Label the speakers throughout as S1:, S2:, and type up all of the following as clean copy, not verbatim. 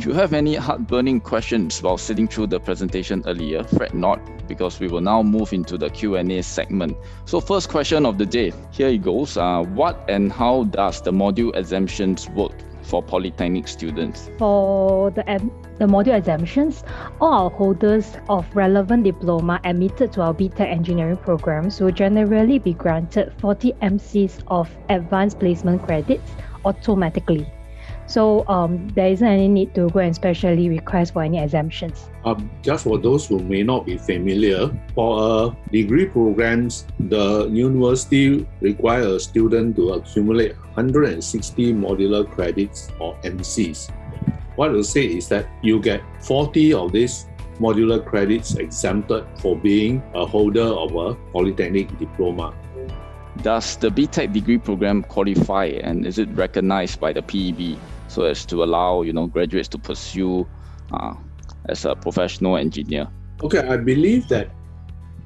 S1: If you have any heart-burning questions while sitting through the presentation earlier, fret not, because we will now move into the Q&A segment. So first question of the day, here it goes. What and how does the module exemptions work for Polytechnic students?
S2: For the module exemptions, all our holders of relevant diploma admitted to our BTech engineering programs will generally be granted 40 MCs of advanced placement credits automatically. So there isn't any need to go and specially request for any exemptions.
S3: Just for those who may not be familiar, for degree programs, the university requires a student to accumulate 160 modular credits or MCs. What I'll say is that you get 40 of these modular credits exempted for being a holder of a Polytechnic diploma.
S1: Does the BTech degree program qualify, and is it recognized by the PEB so as to allow graduates to pursue as a professional engineer?
S3: Okay, I believe that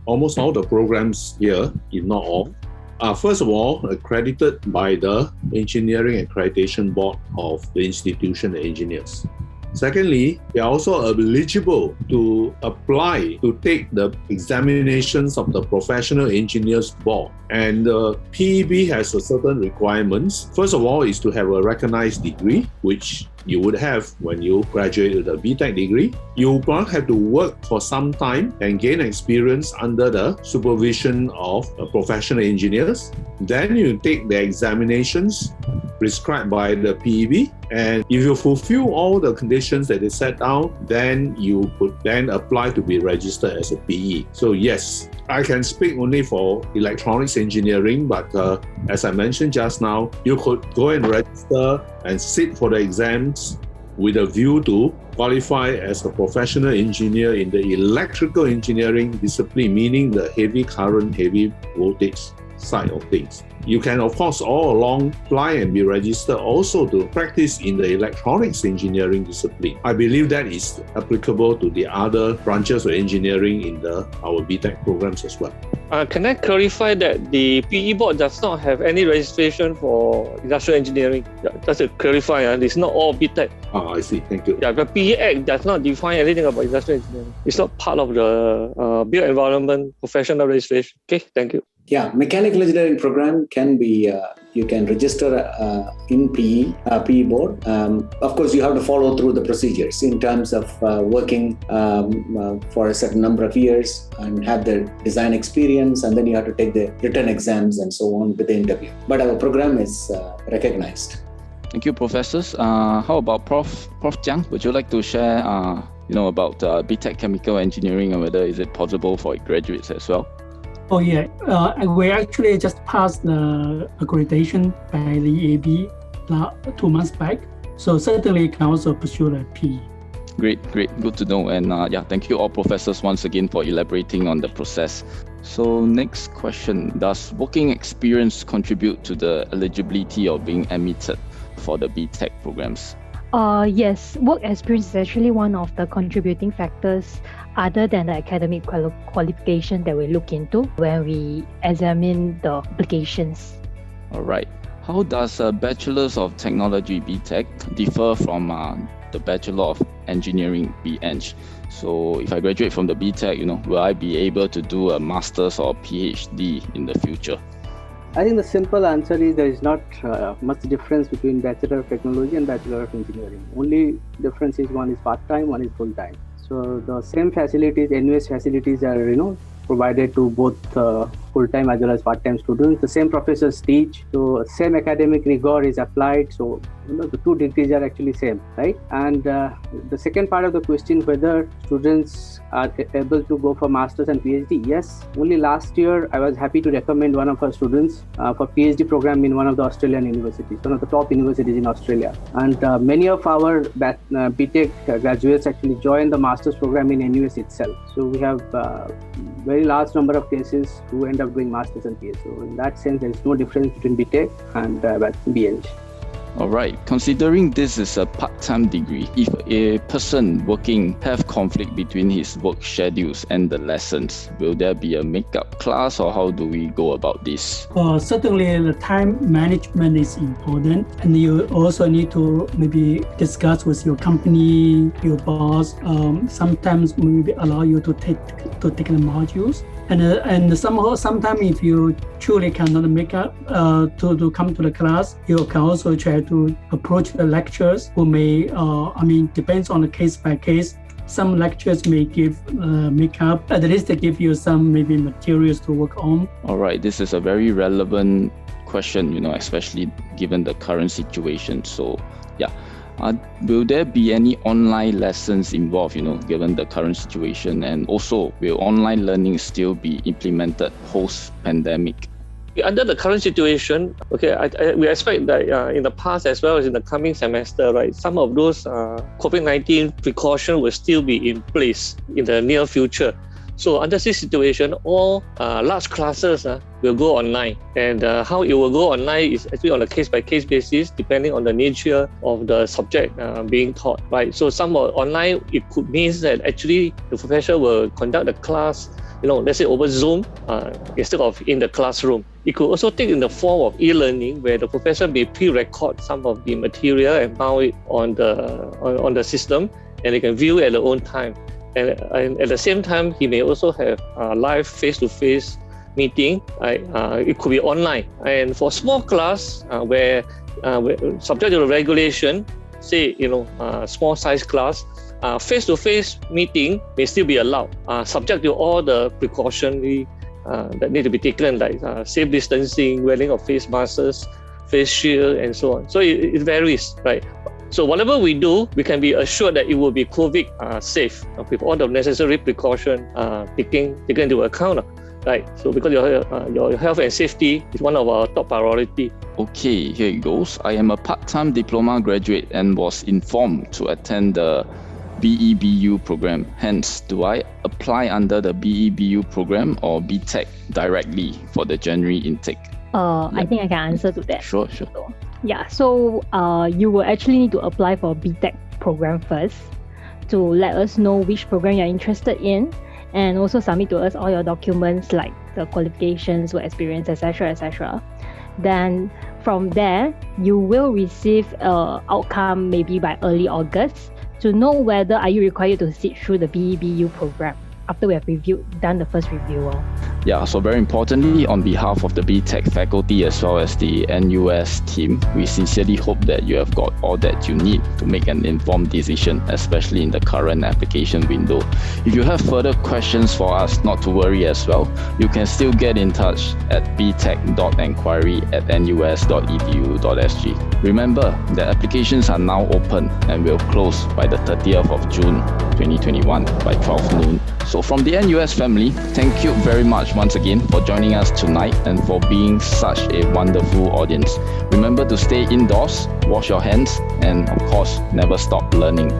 S3: almost all the programs here, if not all, are first of all accredited by the Engineering Accreditation Board of the institution of engineers. Secondly, they are also eligible to apply to take the examinations of the Professional Engineers Board. And the PEB has a certain requirements. First of all is to have a recognized degree, which you would have when you graduate with a BTech degree. You will have to work for some time and gain experience under the supervision of professional engineers. Then you take the examinations prescribed by the PEB, and if you fulfill all the conditions that is set down, then you could then apply to be registered as a PE. So yes, I can speak only for electronics engineering, but as I mentioned just now, you could go and register and sit for the exams with a view to qualify as a professional engineer in the electrical engineering discipline, meaning the heavy current, heavy voltage side of things. You can, of course, all along apply and be registered also to practice in the electronics engineering discipline. I believe that is applicable to the other branches of engineering in our BTech programs as well.
S4: Can I clarify that the PE board does not have any registration for industrial engineering? Just to clarify, it's not all BTech.
S3: I see. Thank you.
S4: Yeah, the PE Act does not define anything about industrial engineering. It's not part of the built environment professional registration. Okay, thank you.
S5: Yeah, mechanical engineering program can be, you can register in PE board. Of course, you have to follow through the procedures in terms of working for a certain number of years and have the design experience, and then you have to take the written exams and so on with the interview. But our program is recognized.
S1: Thank you, professors. How about Prof Jiang? Would you like to share about BTech chemical engineering and whether is it possible for graduates as well?
S6: Oh yeah, we actually just passed the accreditation by the EAB 2 months back. So certainly can also pursue the PE.
S1: Great, good to know. And thank you all professors once again for elaborating on the process. So next question, does working experience contribute to the eligibility of being admitted for the BTech programs?
S2: Yes, work experience is actually one of the contributing factors other than the academic qualification that we look into when we examine the applications.
S1: All right. How does a Bachelor of Technology BTech differ from the Bachelor of Engineering BEng? So if I graduate from the BTech, will I be able to do a Master's or PhD in the future?
S7: I think the simple answer is there is not much difference between Bachelor of Technology and Bachelor of Engineering. Only difference is one is part-time, one is full-time. So the same facilities, NUS facilities are, provided to both full-time as well as part-time students. The same professors teach, so same academic rigor is applied. So the two degrees are actually same, right? And the second part of the question, whether students are able to go for masters and PhD, yes. Only last year I was happy to recommend one of our students for PhD program in one of the Australian universities, one of the top universities in Australia. And many of our BTech graduates actually joined the master's program in NUS itself. So we have very large number of cases who end up doing masters and PhD. So in that sense, there is no difference between BTech and BEng.
S1: All right. Considering this is a part-time degree, if a person working have conflict between his work schedules and the lessons, will there be a makeup class, or how do we go about this?
S6: Certainly, the time management is important, and you also need to maybe discuss with your company, your boss. Sometimes maybe allow you to take the modules. And sometimes if you truly cannot make up to come to the class, you can also try to approach the lecturers who may, depends on the case by case. Some lecturers may give makeup, at least they give you some maybe materials to work on.
S1: All right, this is a very relevant question, especially given the current situation. So, yeah. Will there be any online lessons involved, given the current situation? And also, will online learning still be implemented post-pandemic?
S4: Under the current situation, we expect that in the past as well as in the coming semester, right, some of those COVID-19 precautions will still be in place in the near future. So under this situation, all large classes will go online. And how it will go online is actually on a case-by-case basis, depending on the nature of the subject being taught, right? So some online, it could mean that actually the professor will conduct the class, let's say over Zoom instead of in the classroom. It could also take in the form of e-learning, where the professor may pre-record some of the material and mount it on the system, and they can view it at their own time. And at the same time, he may also have a live face-to-face meeting. It could be online. And for small class, where subject to the regulation, say, small size class, face-to-face meeting may still be allowed, subject to all the precautionary that need to be taken, like safe distancing, wearing of face masks, face shield, and so on. So it varies, right? So whatever we do, we can be assured that it will be COVID safe with all the necessary precaution taken into account, right? So because your health and safety is one of our top priority.
S1: Okay, here it goes. I am a part-time diploma graduate and was informed to attend the BEBU program. Hence, do I apply under the BEBU program or BTech directly for the January intake?
S2: I think I can answer to that.
S1: Sure.
S2: Yeah, so you will actually need to apply for BTech program first to let us know which program you're interested in, and also submit to us all your documents like the qualifications, work experience, etc. Then from there, you will receive an outcome maybe by early August to know whether are you required to sit through the BEBU program after we have done the first review.
S1: Yeah, so very importantly, on behalf of the BTech faculty as well as the NUS team, we sincerely hope that you have got all that you need to make an informed decision, especially in the current application window. If you have further questions for us, not to worry as well, you can still get in touch at btech.enquiry@nus.edu.sg. Remember that applications are now open and will close by the 30th of June 2021 by 12 noon. So from the NUS family, thank you very much once again for joining us tonight and for being such a wonderful audience. Remember to stay indoors, wash your hands, and of course, never stop learning.